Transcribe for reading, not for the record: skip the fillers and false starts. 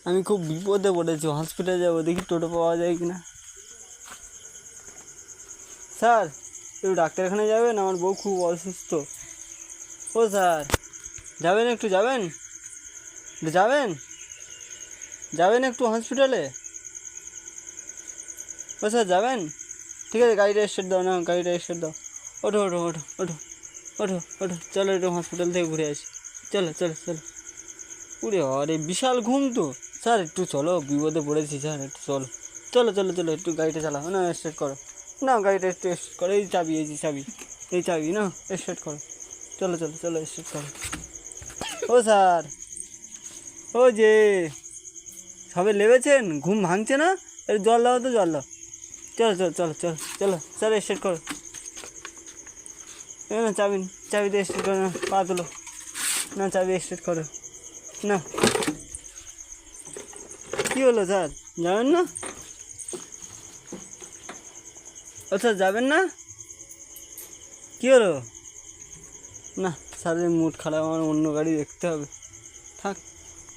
আমি খুব বিপদে পড়েছি, হসপিটালে যাবো, দেখি টোটো পাওয়া যায় কিনা। স্যার একটু ডাক্তারখানে যাবেন, আমার বউ খুব অসুস্থ। ও স্যার যাবেন, একটু যাবেন, যাবেন যাবেন একটু হসপিটালে। ও স্যার যাবেন? ঠিক আছে, গাড়িটা স্টার্ট দাও না, গাড়িটা স্টার্ট দাও। ওঠো ওঠো ওঠো ওঠো ওঠো ওঠো, চলো একটু হসপিটাল থেকে ঘুরে আসি। চলো চলো চলো। উরে আরে বিশাল ঘুম তো। স্যার একটু চলো, বিপদে পড়েছি স্যার, একটু চলো। চলো চলো চলো, একটু গাড়িটা চালাও না, স্টার্ট করো না, গাড়িটা একটু স্টার্ট করো। এই চাবি, এই যে চাবি, এই চাবি না, স্টার্ট করো। চলো চলো চলো, স্টার্ট করো। ও স্যার, ও যে সবে লেবেছেন, ঘুম ভাঙছে না? একটু জল দাও তো, জল দাও। চলো চলো চলো চলো চলো, স্যার স্টার্ট করো। না চাবি, চাবিতে স্টার্ট করো না, পা তুলো না, চাবি স্টার্ট করো না। কী হলো স্যার, যাবেন না? ও স্যার যাবেন না? কী হলো? না স্যারের মুড খারাপ, আমার অন্য গাড়ি দেখতে হবে, থাক।